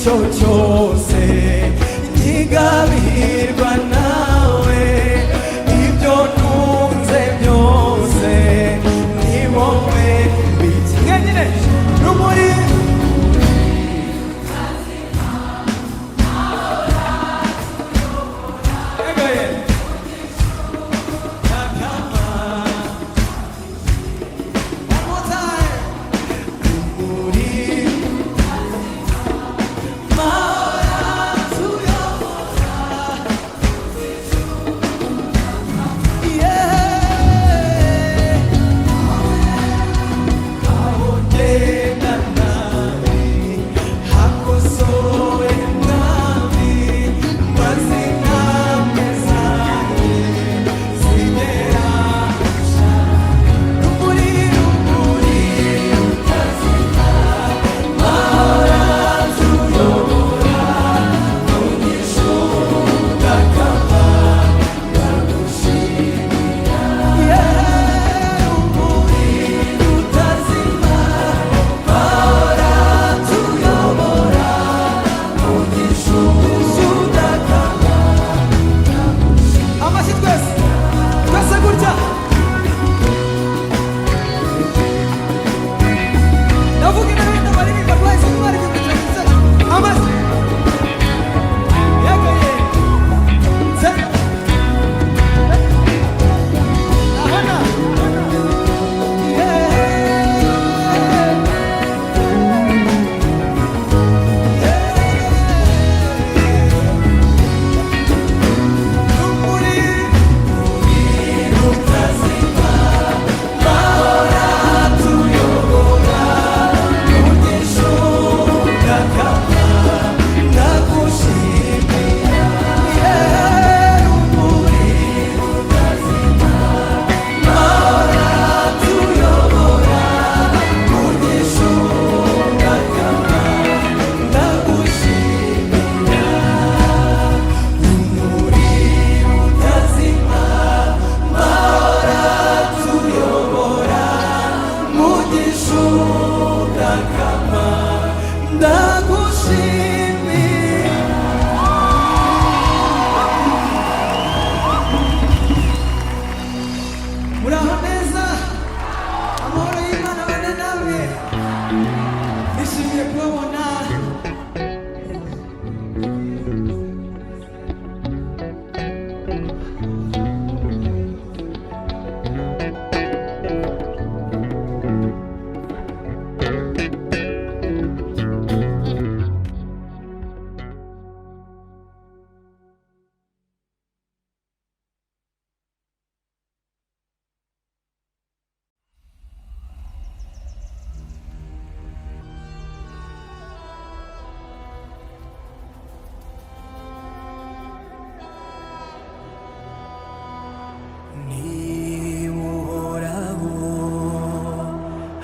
icyo cyose nkigabirwa nawe, ibyo ntunze byose ni wowe bikiye nyine rumuri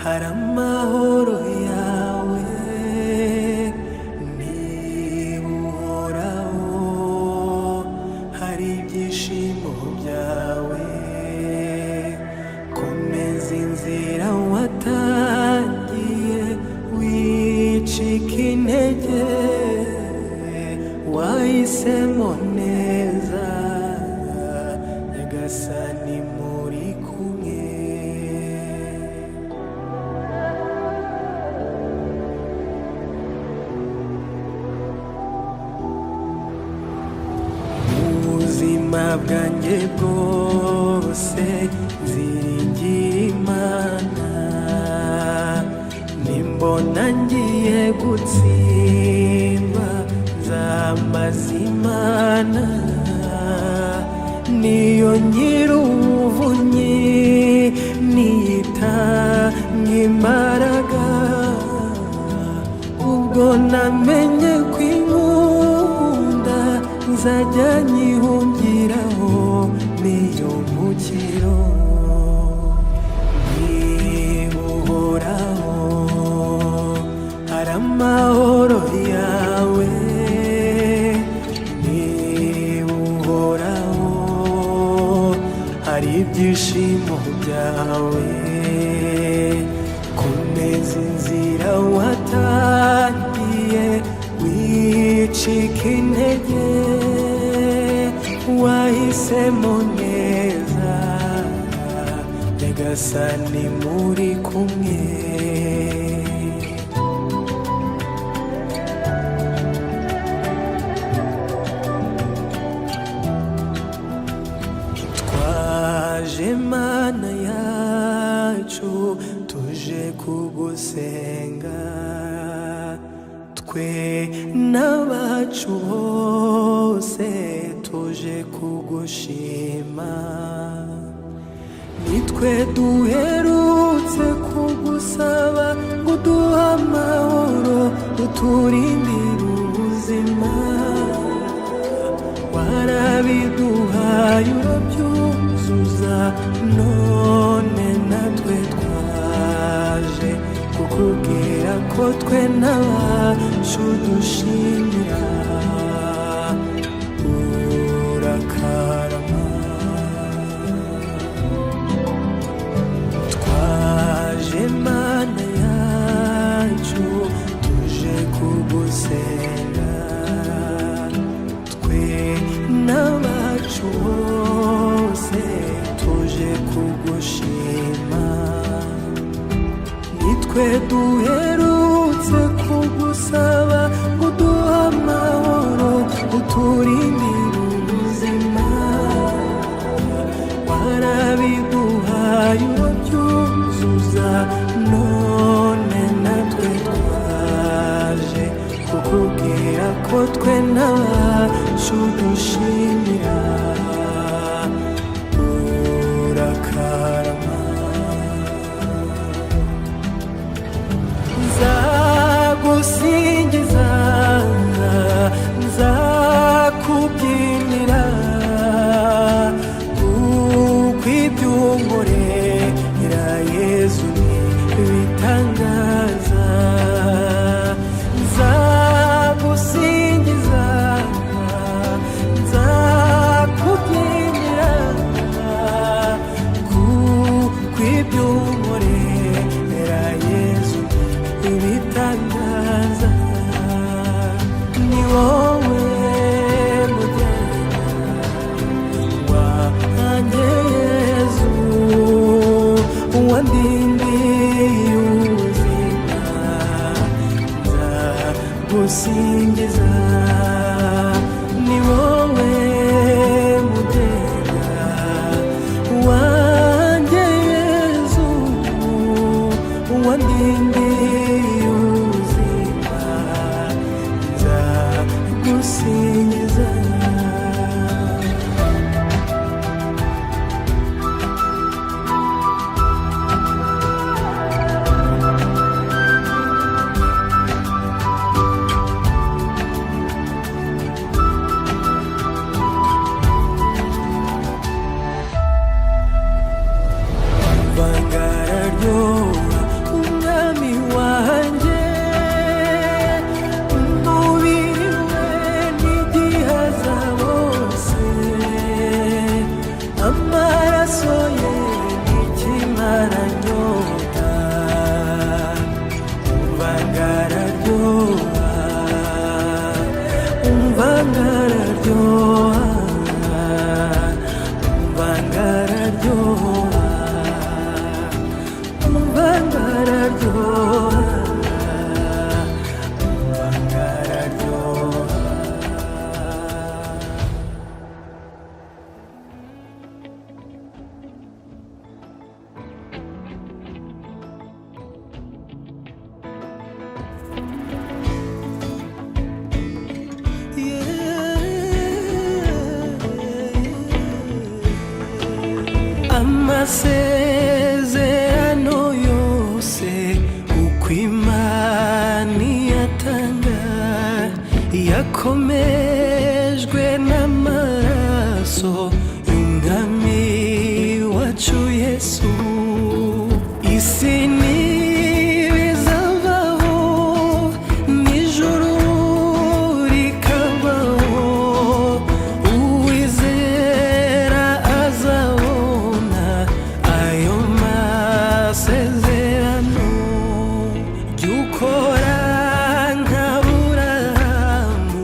hari amahoro yawe, niba uhoraho hari ibyishimo byawe, komeza inzira watangiye wicika intege, wahisemo neza nyagasani muri kumwe. Ubuzima bwanjye bwose nziringiye Imana, nimbona ngiye gutsindwa nzambaza Imana, niyo nyir'ubuvunyi niyitanga imbaraga, ubwo namenye kwinkunda nzajya nyihungiraho niyo mukiro. Niba uhoraho hari amahoro yawe, niba uhoraho hari ibyishimo byawe, komeza inzira watangiye wicika intege, wahisemo neza, nyagasani muri kumwe. Twaje Mana yacu tuje kugusenga, twe n'abacu bose tuje kugushima. Nitwe duherutse kugusaba ngo uduhe amahoro, uturindire ubuzima. Warabiduhaye urabyuzuza, none natwe twaje kukubwira ko twe n'abacu dushimira. Urakarama. Twaje Mana yacu tuje kugusenga, twe n'abacu bose tuje kugushima. Nitwe duherutse kugusaba ngo uduhe amahoro, uturindire ubuzima. Warabiduhaye urabyuzuza, none natwe twaje kukubwira ko twe n'abacu dushimira. Urakarama. Nzagusingiza, nzakubyinira, kuko ibyo unkorera Yezu ni ibitangaza. Nzagusingiza, nzakubyinira, kuko ibyo unkorera Yezu ni ibitangaza. Ni wowe mugenga wanjye Yezu, wandindiye ubuzima. Nzagusingiza, ni wowe mugenga wanjye Yezu, wandindiye ubuzima. Nzagusingiza. Bangararyoha umwami wanjye, umubiri we n'igihaza bose, amaraso ye n'ikimaranyota. Bangararyoha, bangararyoha, bangararyoha, bangararyoha, bangararyoha. Amasezerano yose uko Imana iyatanga, yakomejwe n'amaraso y'umwami wacu Yesu. Isi n'ibizavaho, n'ijuru rikabaho, uwizera azabona ayo masezerano. Jya ukora nk'Aburahamu,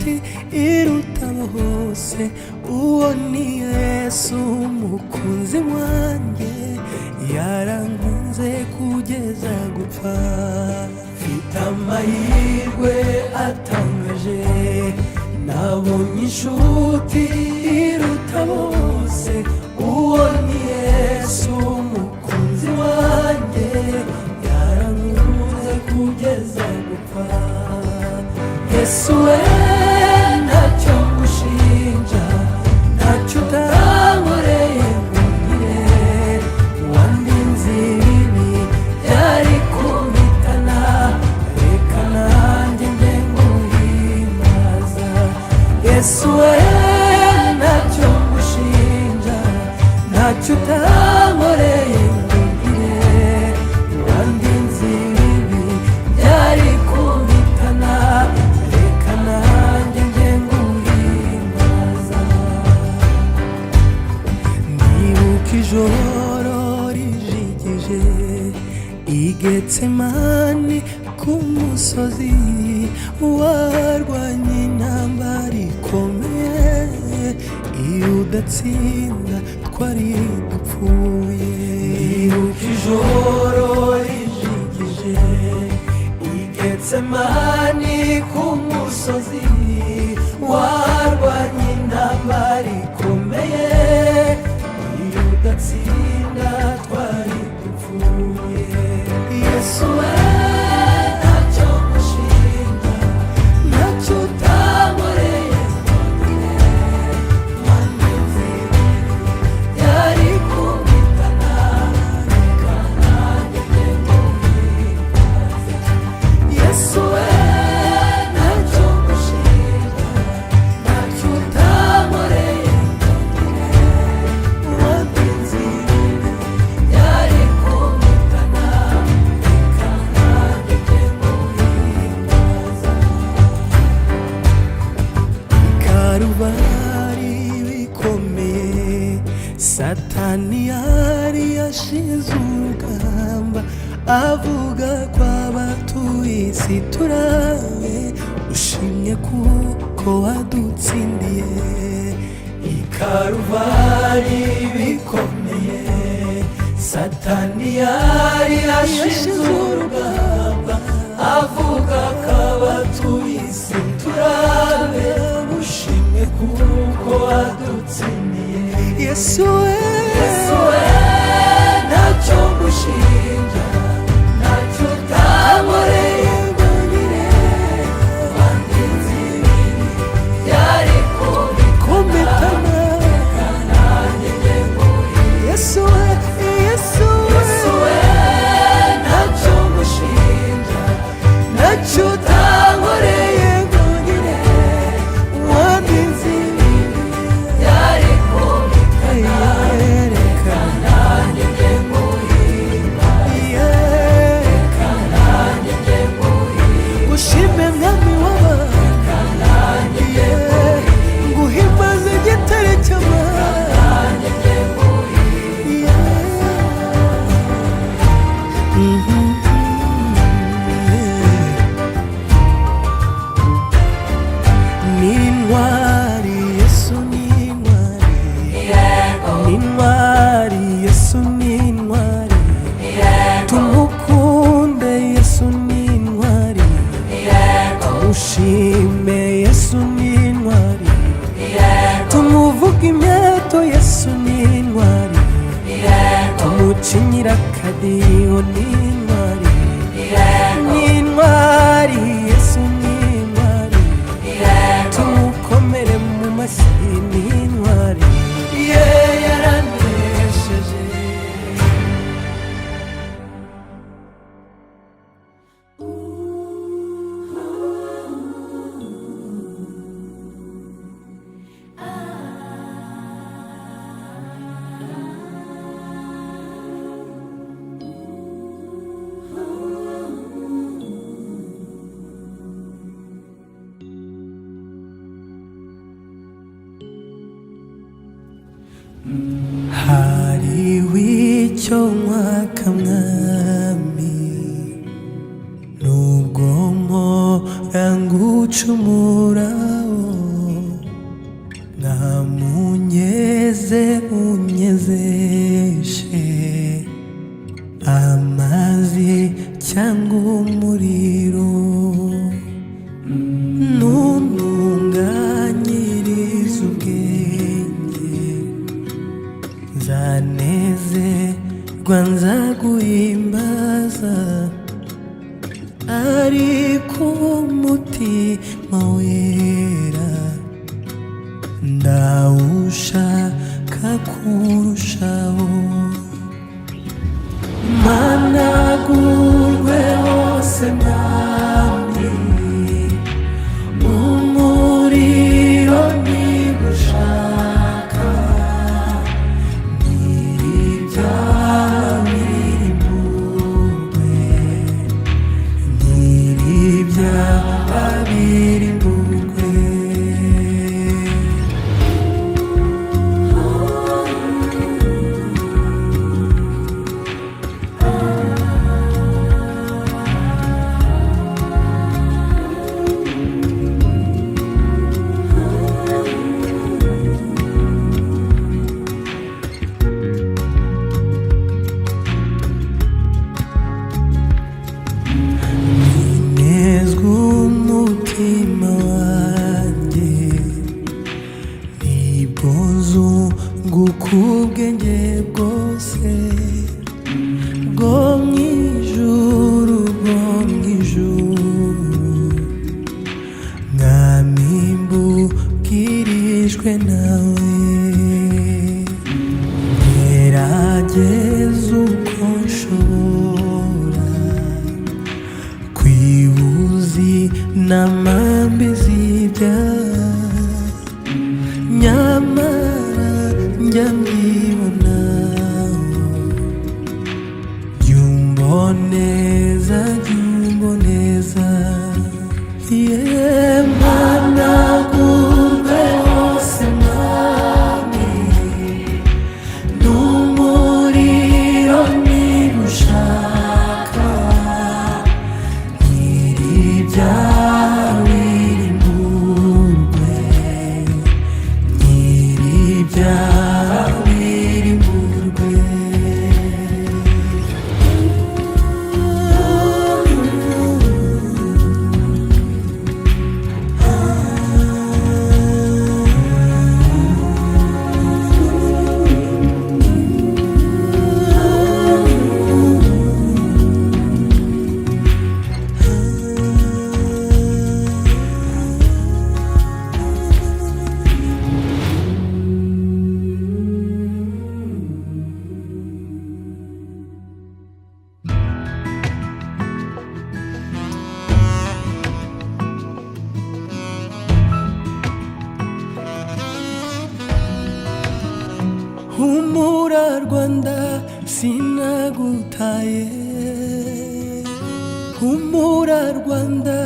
inshuti iruta bose, uwo ni Yesu umukunzi wanjye, yarankunze kugeza gupfa. Mfite amahirwe atangaje, nabonye inshuti iruta bose, uwo ni Yesu umukunzi wanjye, yarankunze kugeza gupfa. Yesu we ntacyo mushinja, ntacyo utankoreye ngumire, wandinze ibibi byari kumpitana, reka nanjye njye nguhimbaza. Yesu we ntacyo mushinja, ntacyo utankoreye ngumire, wandinze ibibi byari kumpitana, reka nanjye njye nguhimbaza. Ndibuka ijoro rijigije i Getsemani ku musozi, warwanye intambara ikomeye, iyo udatsinda twari dupfuye. Ndibuka ijoro rijigije i Getsemani ku musozi, warwanye intambara ikomeye, iyo udatsinda twari dupfuye. Yesu we ntacyo mushinja, ntacyo utankoreye ngumire, wandinze ibibi byari kumpitana, reka nanjye njye nguhimbaza. Yesu we ntacyo mushinja, ntacyo utankoreye ngumire, wandinze ibibi byari kumpitana, reka nanjye njye nguhimbaza. Karuvali bikomeye, Satani yari yashize urugamba, avuga ko abatuye isi turabe, ushimye kuko wadutsindiye. I Karuvali bikomeye, Satani yari yashize urugamba, avuga ko abatuye isi turabe, ushimye kuko wadutsindiye. Yesu we ntacyo mushinja, ntacyo utankoreye ngumire, wandinze ibibi byari kumpitana, reka nanjye njye nguhimbaza. Yesu we ntacyo mushinja, ntacyo utankoreye ngumire, wandinze ibibi byari kumpitana, reka nanjye njye nguhimbaza. Reka nanjye njye nguhimbaza. Ushime mwami w'abami, reka nanjye njye nguhimbaza. Nguhimbaze igitare cy'amahanga, reka nanjye njye nguhimbaza. Ni intwari Yesu, ni intwari, ni intwari Yesu, ni intwari, tumukunde Yesu, ni intwari, tumushime Yesu, ni intwari, tumuvuge imyato Yesu, ni intwari, tumucinyira akadiho, ni intwari, ni intwari Yesu, ni intwari, tumukomere mu mashyi, ni intwari, yaranesheje. Hariho icyo nkwaka mwami, nubwo mpora ngucumuraho, wera ndawushaka kurushaho, managurwe hose mwami, umuriro nigushaka, nyir'ibyaha birimburwe, nyir'ibyaha birimburwe. Umutima wanjye nibwo nzunguka ubwenge bwose bwo mu ijuru, bwo mu ijuru, mwami mbubwirijwe nawe, gerageza uko nshobora kwibuzi n'amambi z'ibyaha, nyamara njya mbibonaho, jyumboneza jyumboneza, managurwe hose mwami, n'umuriro nigushaka, nyir'ibyaha birimburwe, nyir'ibyaha birimburwe. Humura Rwanda sinagutaye, humura Rwanda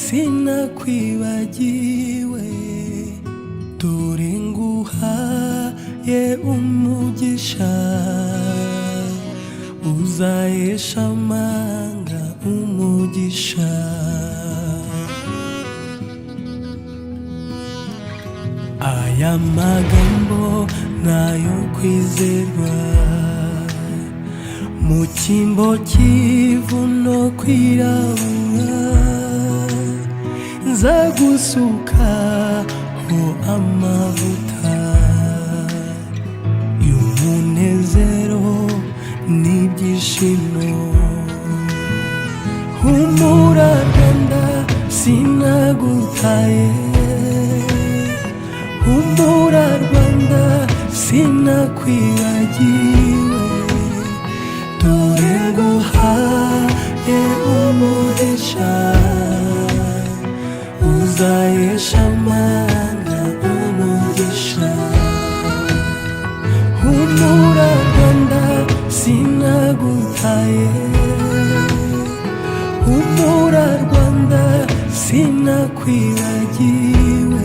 sinakwibagiwe, dore nguhaye umugisha uzahesha amanga umugisha. Aya magambo nayo kwizerwa, mu cyimbo cy'ivu no kwirabura, nzagusukaho amavuta y'umunezero n'ibyishimo. Humura Rwanda sinagutaye, humura Rwanda sinakwibagiwe, dore nguhaye umugisha uzahesha amanga umugisha. Humura Rwanda sinagutaye, humura Rwanda sinakwibagiwe,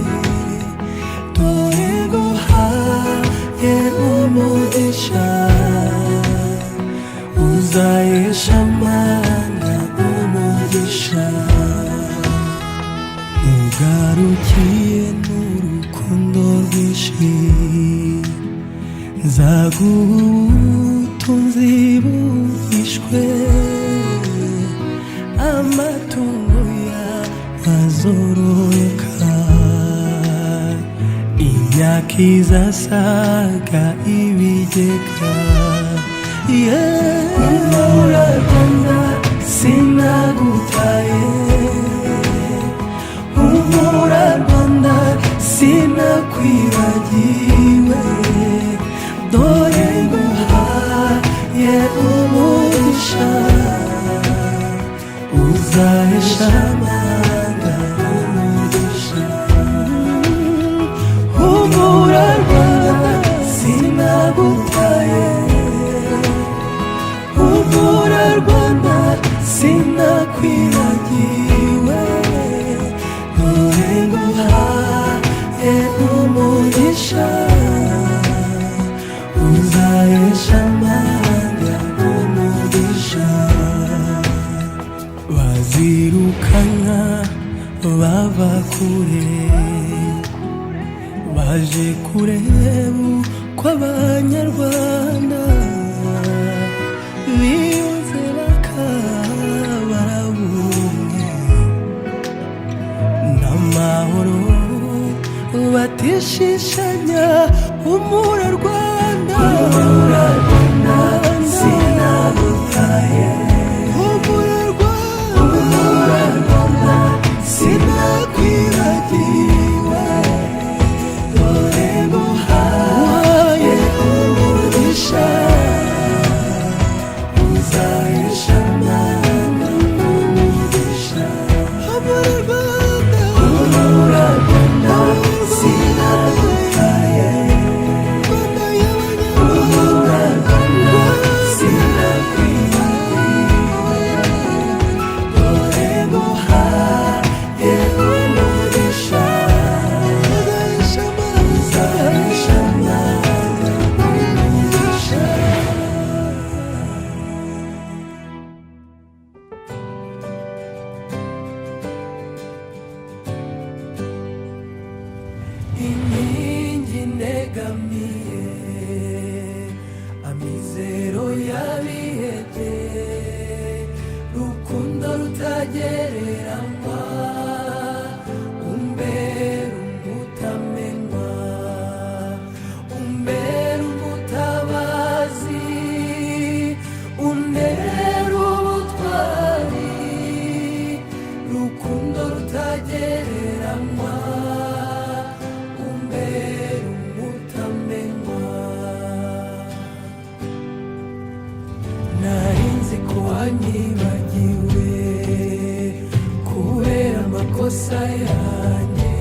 dore nguhaye umugisha uzahesha amanga umugisha. Ugarukiye n'urukundo rwinshi, nzaguha ubutunzi buhishwe, amatungo yawe azororoka, imyaka izasaga ibigega. Humura Rwanda sinagutaye, humura Rwanda sinakwibagiwe, dore nguhaye umugisha uzahesha amanga umugisha. Humura Rwanda sinagutaye, humura Rwanda sinakwibagiwe, dore nguhaye umugisha uzahesha amanga umugisha. Bazirukanka bava kure, baje kureba uko abanyarwanda biyunze bakabara bumwe n'amahoro batishishanya. Humura Rwanda, humura Rwanda sinagutaye, humura Rwanda sinakwibagiwe, dore nguhaye umugisha uzahesha amanga umugisha. Humura Rwanda sinagutaye, humura Rwanda sinakwibagiwe, dore nguhaye umugisha uzahesha amanga umugisha. Inkingi negamiye, amizero y'abihebye, rukundo rutagereranywa, umbera umutamenwa, umbera umutabazi, untera ubutwari, rukundo rutagereranywa, umbera umutamenwa. Nari nzi ko wanyibagiwe kubera amakosa yanjye,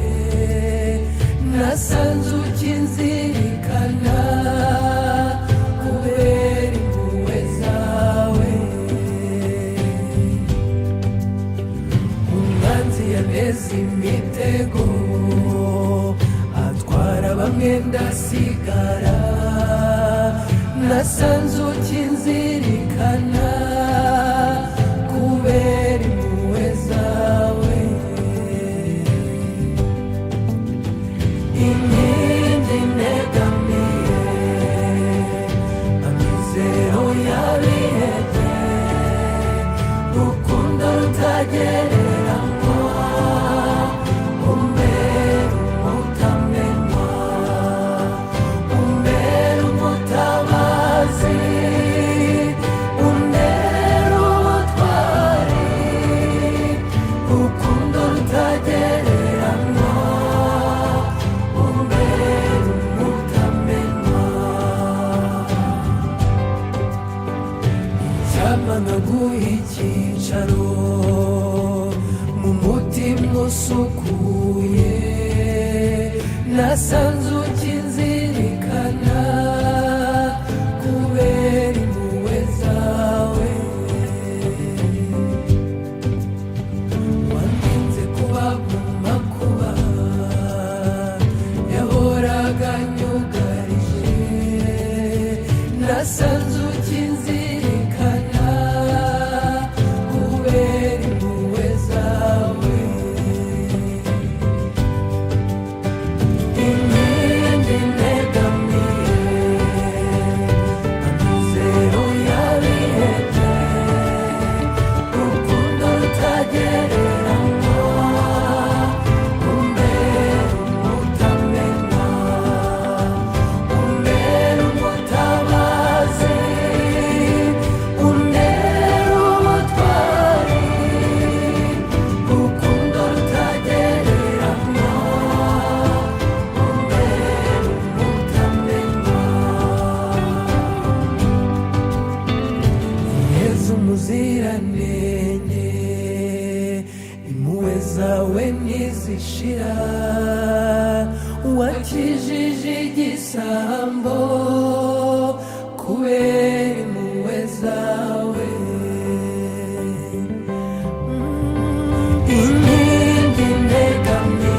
nasanze ukinzirikana kubera impuhwe zawe. Umwanzi yameze imitego, atwara bamwe ndasigara, nasanze ukinzirikana kubera impuhwe zawe. Inkingi negamiye, amizero y'abihebye, rukundo rutagereranywa, umbera umutamenwa, umbera umutabazi, untera ubutwari, rukundo rutagereranywa, umbera umutamenwa. Icyampa nkaguha icyicaro mu mutima usukuye, nasanze ukinzirikana kubera impuhwe zawe. Wandinze kuba mu makuba yahoraga anyugarije, nasanze ukinzirikana kubera impuhwe zawe. Inkingi negamiye, amizero y'abihebye, rukundo rutagereranywa, umbera umutamenwa, umbera umutabazi, igisambo kubera impuhwe zawe. Inkingi ntegamiye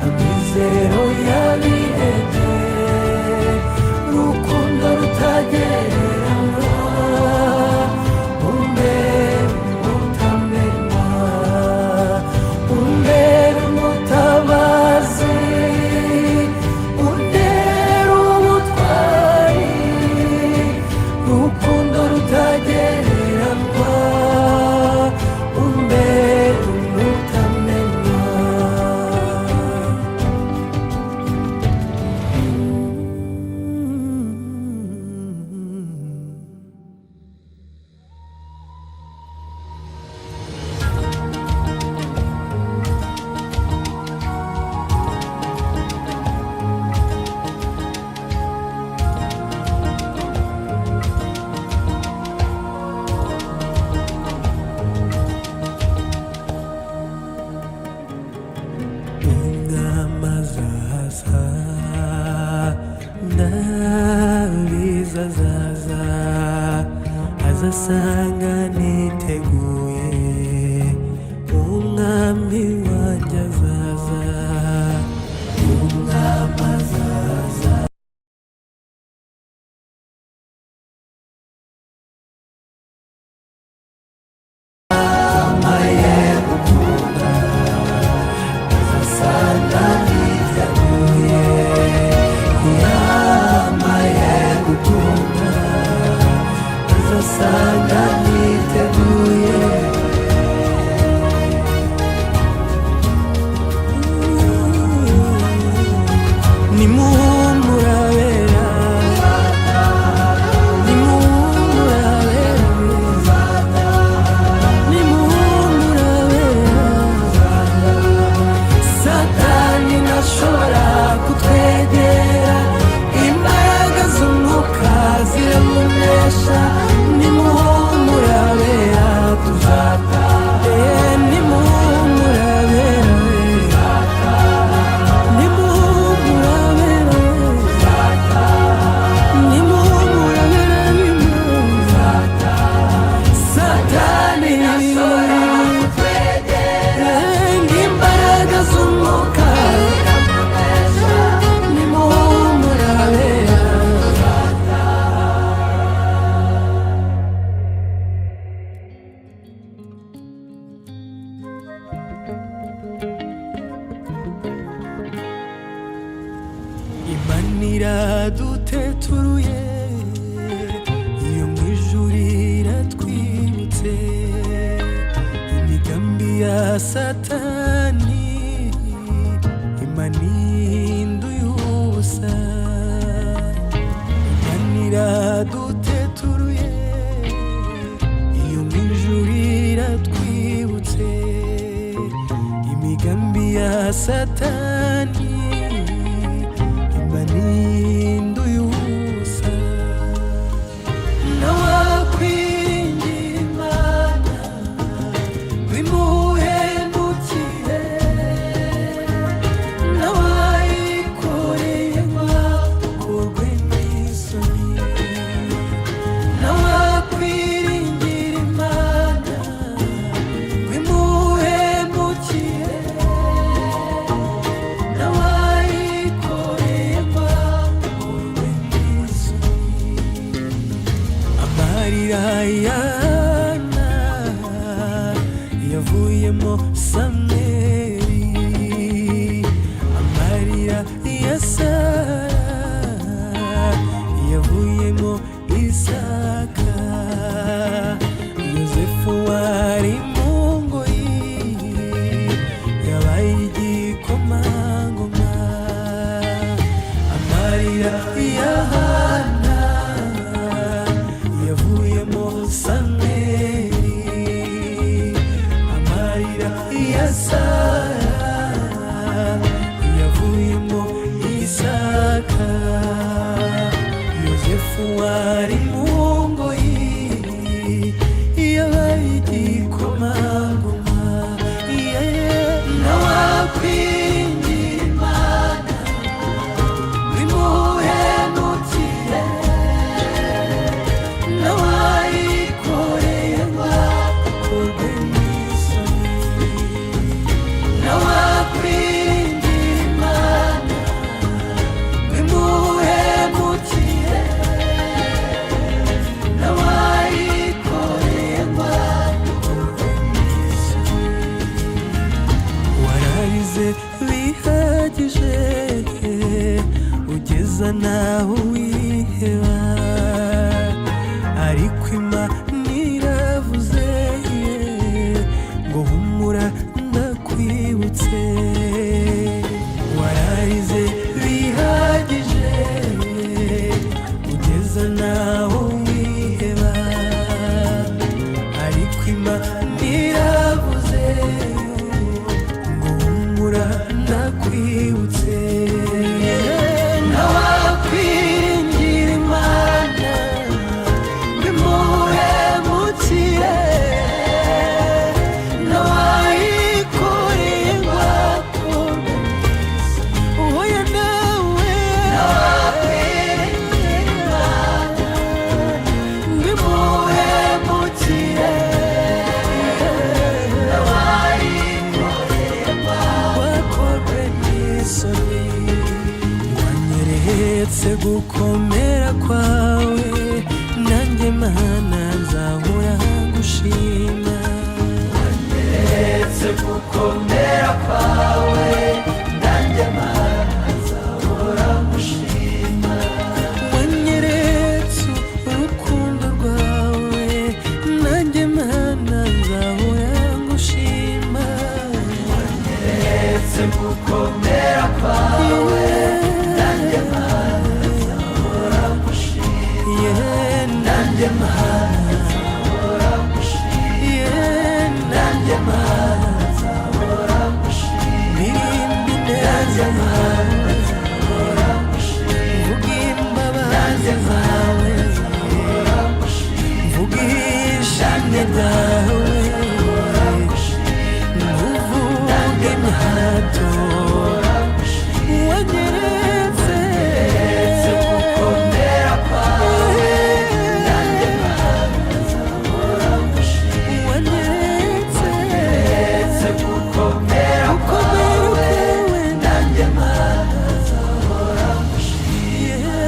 amizero y'abihebye, urukundo rutagereranywa, umbera umutamenwa, umbera umutabazi, untera ubutwari, urukundo rutagereranywa, umbera umutamenwa. Umwamazaza ndabizazaza, azasanga niteguye, umwami wanjye azaza. Umwamazaza amaye gukunda, azasanga niteguye, yamaye gukunda, azasanga niteguye. Nimuhumurabera, nimuhumurabera, nimuhumurabera. Satani ntashobora kutwegera, imbaraga z'umwuka ziramunesha. Nimuhumurabera tuzataha, nimuhumurabera, nimuhumurabera, nimuhumurabera. Satani ntashobora kutwegera, imbaraga z'umwuka ziramunesha. Nimuhumurabera. Imana iraduteturuye, iyo mu ijuru iratwibutse, imigambi ya Satani Imana ihinduye ubusa. Imana iraduteturuye, iyo mu ijuru iratwibutse, imigambi ya Satani Imana ihinduye ubusa. Nawakwiringira Imana bimuhemukire, nawayikoreye akorwe n'isoni. Nawakwiringira Imana bimuhemukire, nawayikoreye ugeza naho wiheba, ariko Imana iravuze ngo humura ndakwibutse. Wararize bihagije ugeza naho wiheba, ariko Imana iravuze ngo humura ndakwibutse. Ntawakwiringira Imana bimuhemukire, ntawayikoreye ngo akorwe uhuye nawe. Ntawakwiringira Imana bimuhemukire, ntawayikoreye ngo akorwe n'isoni. Wanyeretse gukomera kwawe, nanjye Mana nzahora ngushima. Wanyeretse gukomera kwawe, nanjye Mana nzahora ngushima. Wanyeretse urukundo rwawe, nanjye Mana nzahora ngushima. Wanyeretse gukomera kwawe, nanjye Mana nzahora ngushima. Nanjye Mana nzahora ngushima. Nanjye Mana nzahora ngushima. Ndirimba ineza yawe, nzahora ngushima. Mvuga imbabazi zawe, nzahora ngushima. Mvuga ishimwe ryawe, nzahora ngushima. Ntuvuge imyato. Wanyeretse gukomera kwawe, nanjye Mana nzahora ngushima. Wanyeretse gukomera kwawe, nanjye Mana nzahora ngushima.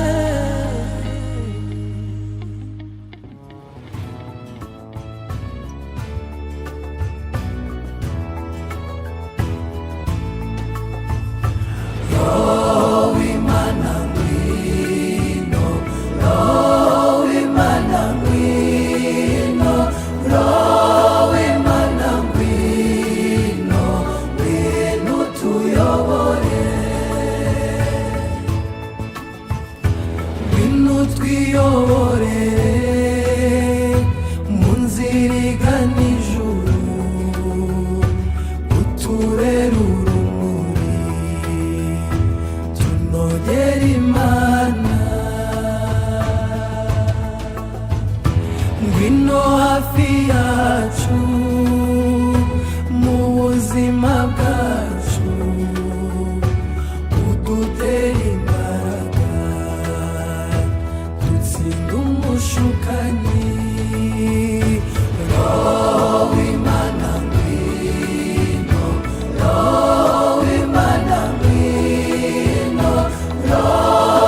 Roho w'Imana ngwino, Roho w'Imana ngwino, Roho w'Imana ngwino, ngwino utuyobore, ngwino utwiyoborere mu nzira igana ijuru, utubere urumuri tunogera Imana. Ngwino hafi yacu mu buzima bwacu, udutera imbaraga dutsinda umushukanyi. Roho w'Imana ngwino, Roho w'Imana ngwino, Roho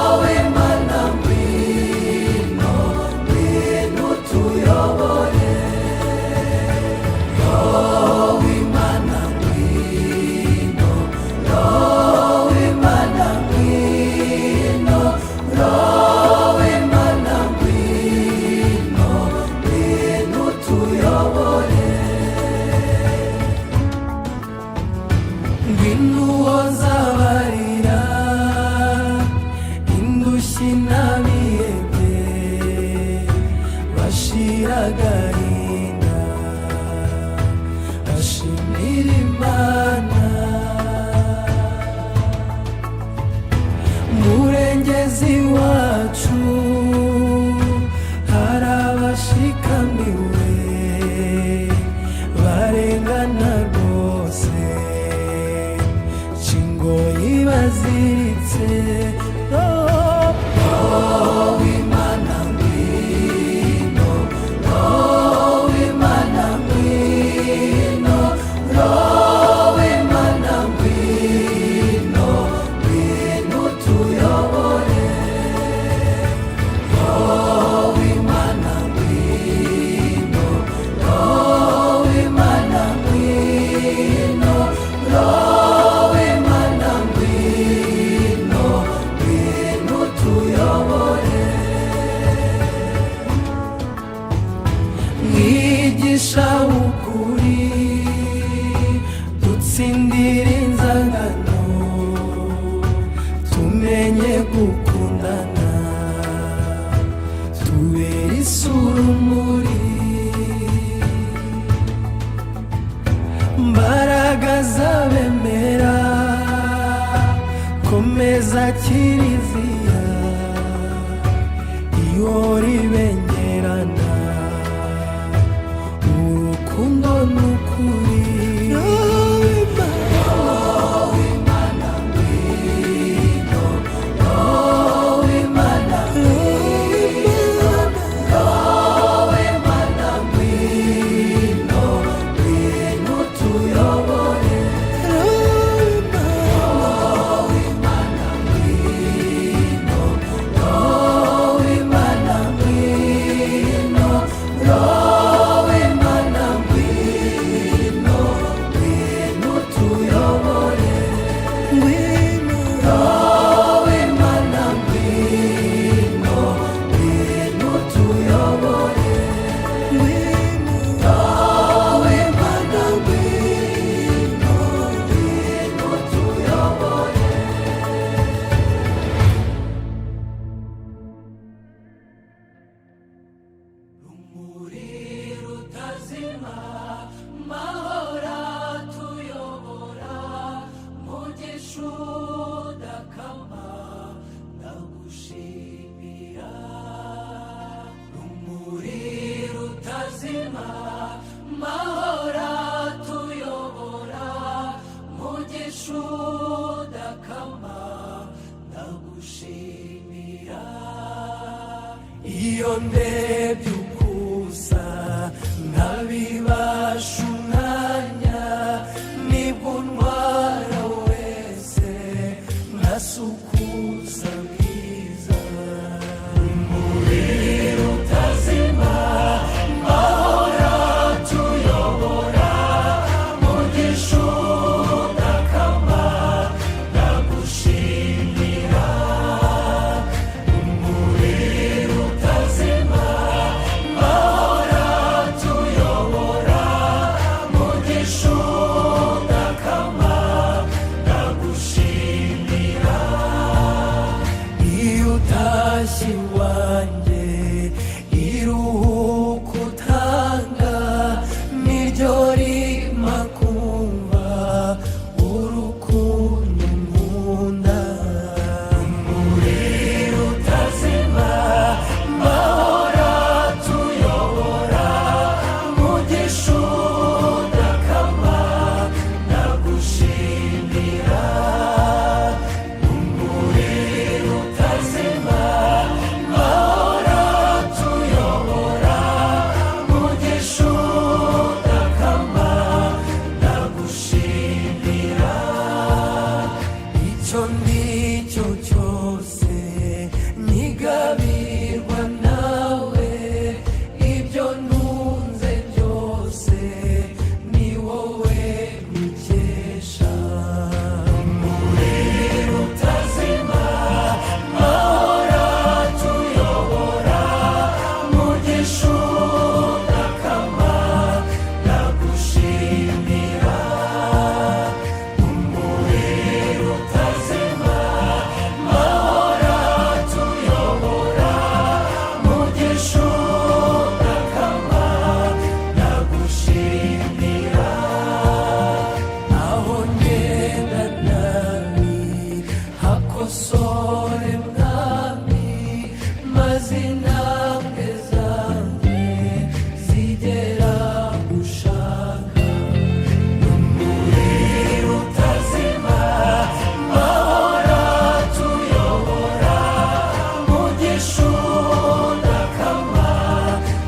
azabemera. Komeza kiliziya ihora ibengerana, urukundo n'ukuri. Iyo ndebye ukusa nkabibasha umwanya, nibwo ntwara wese nkasukuza bwiza. Umuriro utazima mahora tuyobora, mugisha udakama ndagushimira. Umuriro utazima mahora tuyobora, mugisha udakama ndagushimira. Iyo utashye iwanjye iruhuko utanga, niryo rima kumva urukundo nkunda. Umuriro utazima mahora tuyobora, mugisha udakama ndagushimira. Umuriro utazima mahora tuyobora, mugisha udakama ndagushimira. Icyo ndicyo cyose nyigabirwa nawe, ibyo ntunze byose ni wowe mbikesha. Umuriro utazima mahora tuyobora, mugisha udakama ndagushimira. Umuriro utazima mahora tuyobora, mugisha udakama ndagushimira. Aho ngenda nabi hakosore mwami, maze intambwe zanjye zigera gushaka. Umuriro utazima mahora tuyobora, mugisha udakama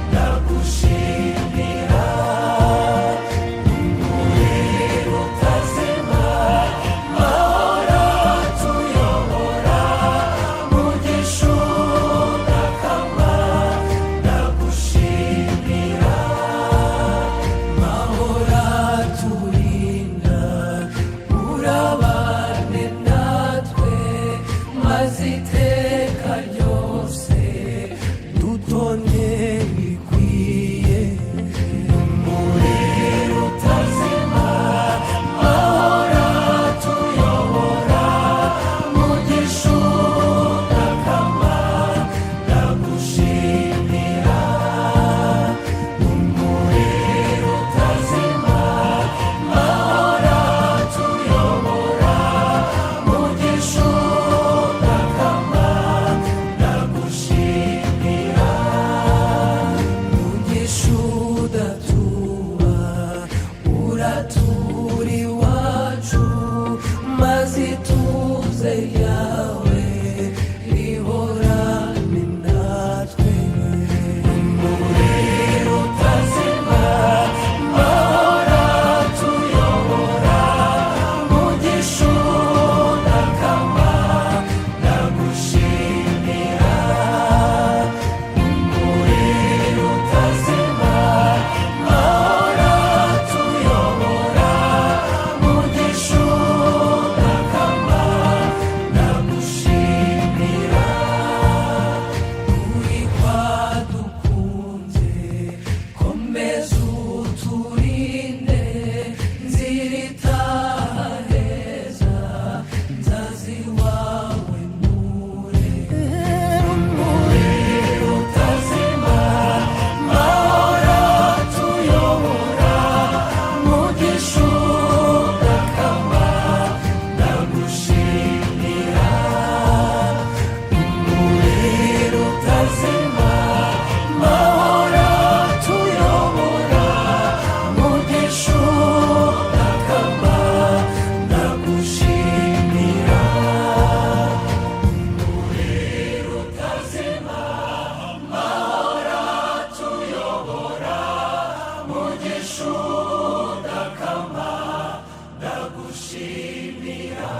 ndagushimira. Umuriro utazima mahora tuyobora, mugisha udakama ndagushimira. Mahora turinda urabane natwe, maze iteka ryose dutonde bikwiye. Umuriro utazima mahora tuyobora, mugisha udakama ndagushimira. Umuriro utazima mahora ikuze yawe ihorane natwe umuriro utazima mahora tuyobora mu gishudakama ndagushimira umuriro utazima mahora tuyobora mu gishudakama ndagushimira uri kwadukunze komeza uturinde nzira itaha heza nzazi wawe mure umuriro utazima mahora tuyobora mu gishudakama ndagushimira umuriro utazima mahora tuyobora mu gishudakama ndagushimira umuriro utazima mahora tuyobora mu gishudakama ndagushimira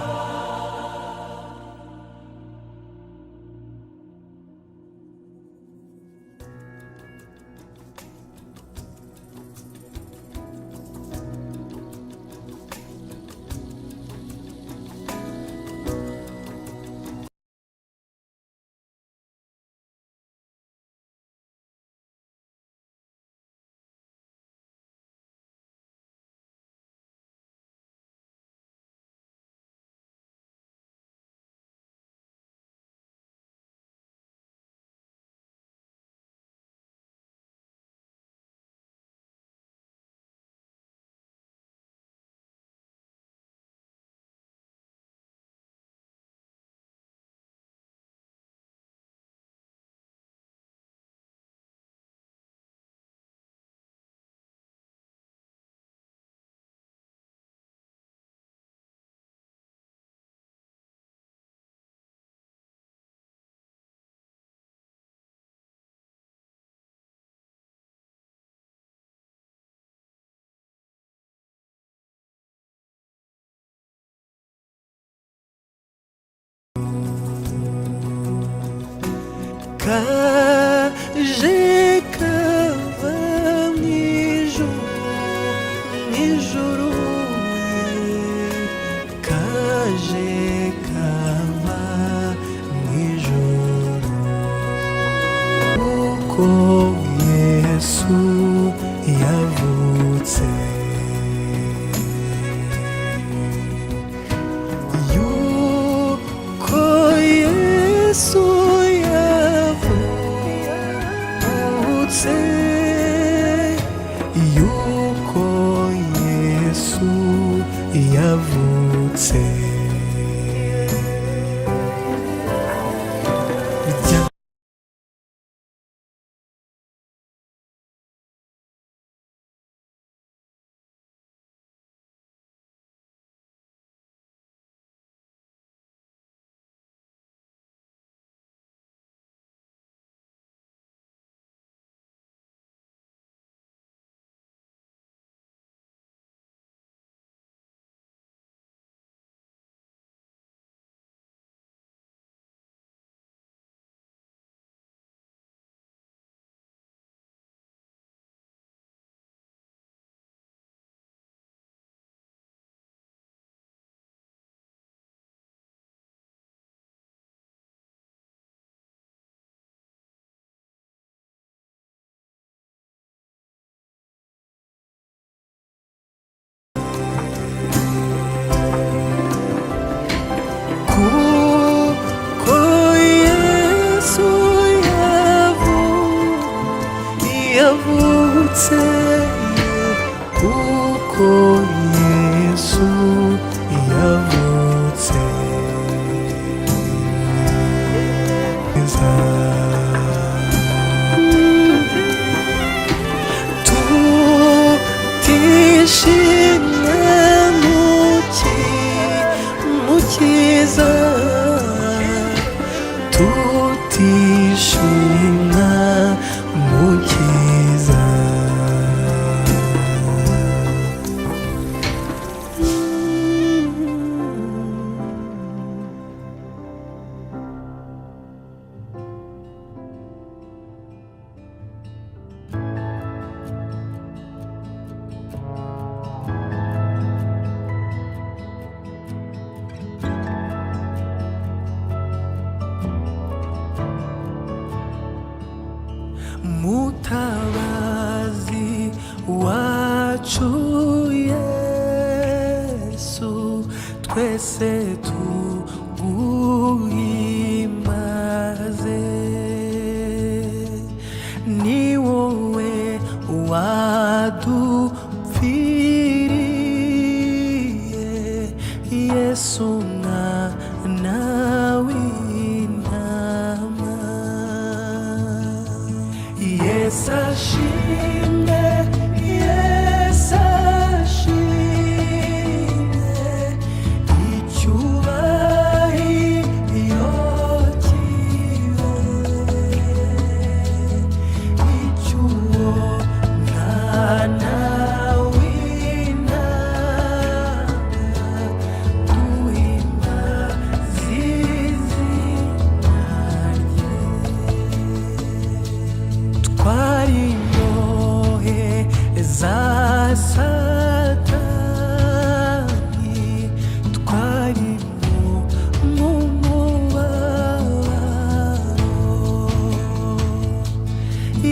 kaje kava mw'ijuru kaje kava mw'ijuru uko Yesu yavutse yuko Yesu yavutse yuko Yesu yavutse kuko Yesu yavutse kuko Yesu yavutse tutishimye muki mukiza tutishimwa mukiza mutabazi wacu Yesu twese tuguhimbaze ni wowe wadupfiriye Yesu mwana w'intama Yesu ashimwe Yesu ashimwe icyubahiro kibe icy'uwo mwana w'intama duhimbaze izina rye twari imbohe za Satani twari mu mubabaro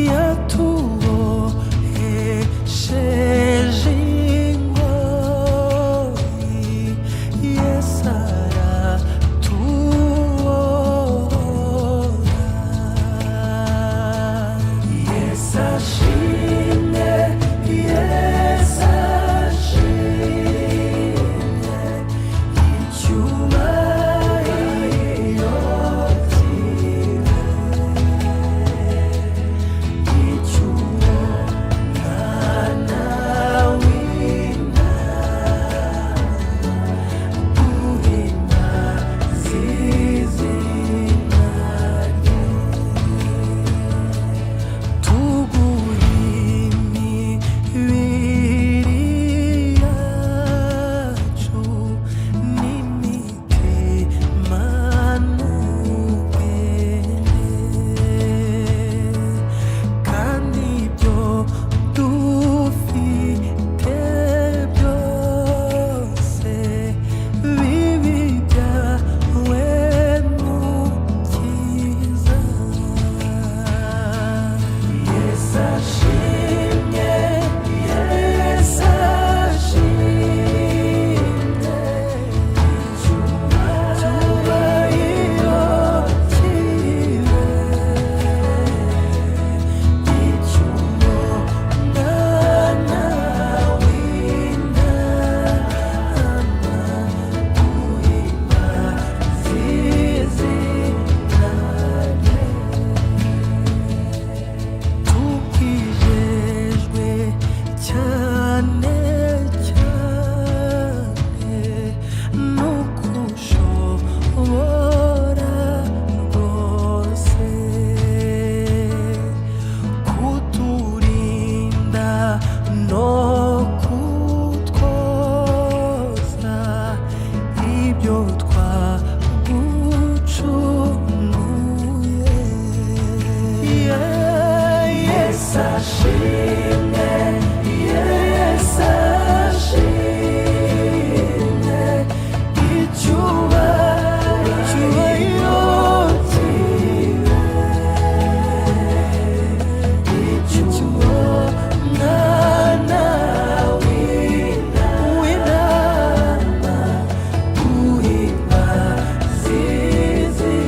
yatubohesheje ingoyi Yesu aratubohora Yesu ashimwe Yesu ashimwe icyubahiro kibe icy'uwo mwana w'intama duhimbaze izina rye tuguhimibiri yacu n'imitima n'ubwenge kandi ibyo dufite byose bibi byawe mukiza Yesu ashimwe Yesu ashimwe icyubahiro kibe icy'uwo mwana w'intama duhimbaze izina rye tukijejwe cyane cyane no kushobora rwose kuturinda no kutwoza ibyo twagucumuye Yesu ashimwe Yesu ashimwe icyubahiro kibe icy'uwo mwana w'intama duhimbaze izina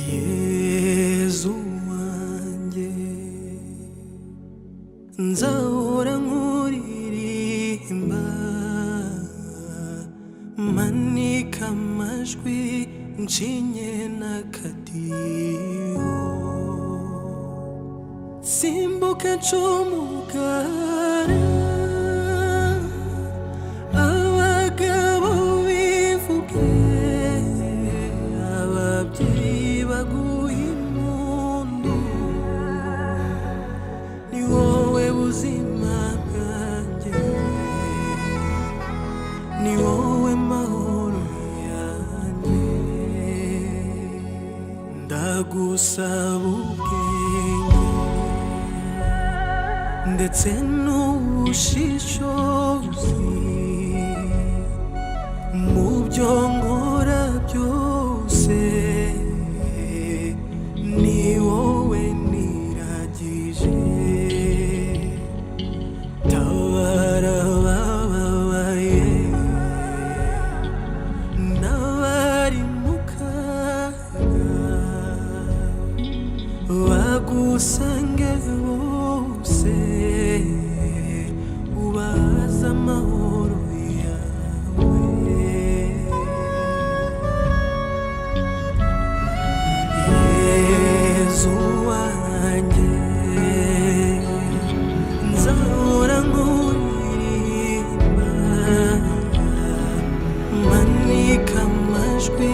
Yezu wanjye nzahora nkuririmba manika amajwi nshinye n'akadiho simbuka ncumugara abagabo bivuge ababyeyi baguha impundu ni wowe buzima bwanjye ni wowe mahoro yanjye ndagusaba ubwenge ndetse n'ubushishozi mu byo nkora byose ni wowe niragije tabara abababaye n'abari mu kaga bagusange bose ubaze amahoro yawe Yezu wanjye nzahora nkuririmba manika amajwi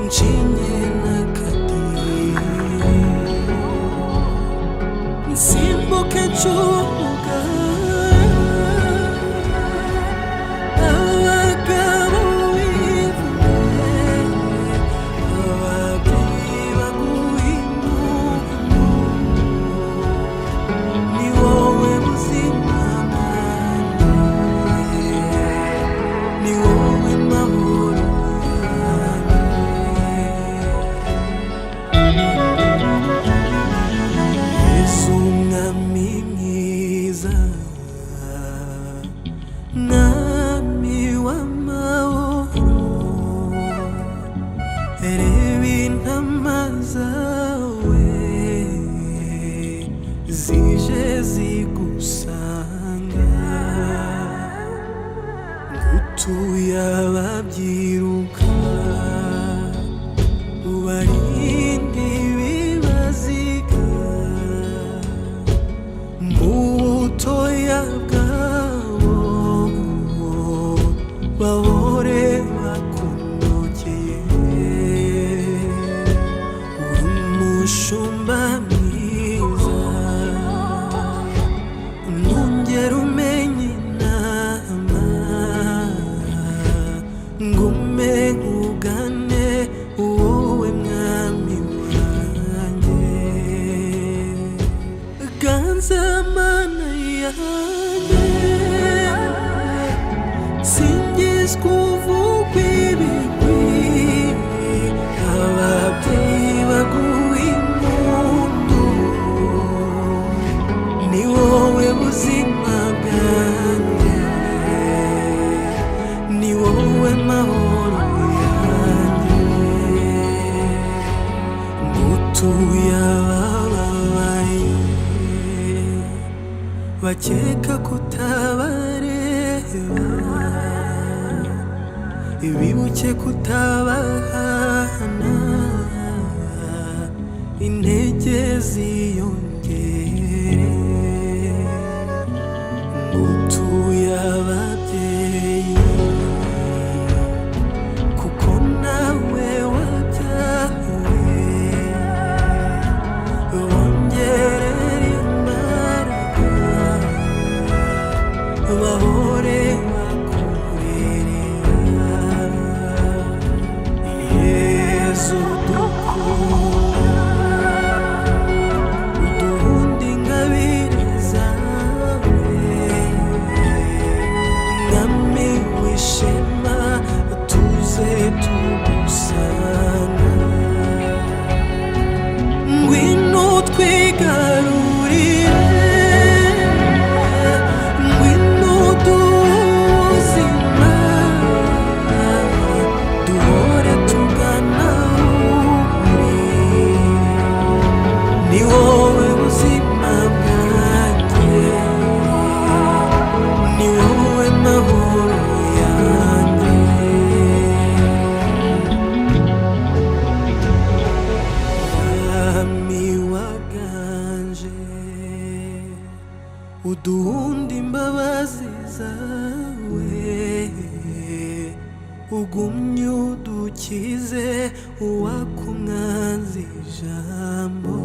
nshinye n'akadiho nsimbuke ncumugara abagabo bivuge ababyeyi baguha impundu ni wowe buzima bwanjye ni wowe mahoro Yesu mwami mwiza mwami w'amahoro reba intama zawe zije zigusanga ngutuye ababyiruka ubarinde ibibaziga mu butoya bwabo bahore bakunogeye uri umushumba mwiza ntungere umenye inama ngume nkugane wowe mwami wanjye ganza mana yanjye singizwa uvugwa ibigwi ababyeyi baguha impundu ni wowe buzima bwanjye ni wowe mahoro yanjye ngutuye abababaye bakeka kutabareba bibuke kutabahana intege ziyongere ngutuye ababyeyi kuko nawe wabyawe bongerera imbaraga bahore bakurerera ku mwanzi ijambo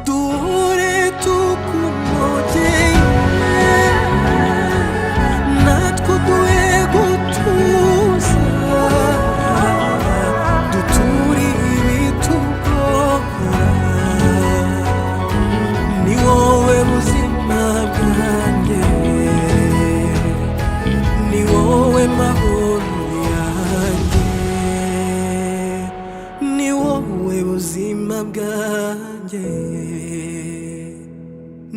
duhure tukunogeye natwo duhe gutuza duture ibitugora ni wowe buzima bwanjye ni wowe mahoro yanjye ni wowe buzima bwanjye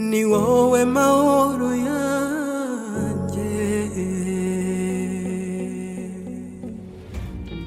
ni wowe mahoro yanjye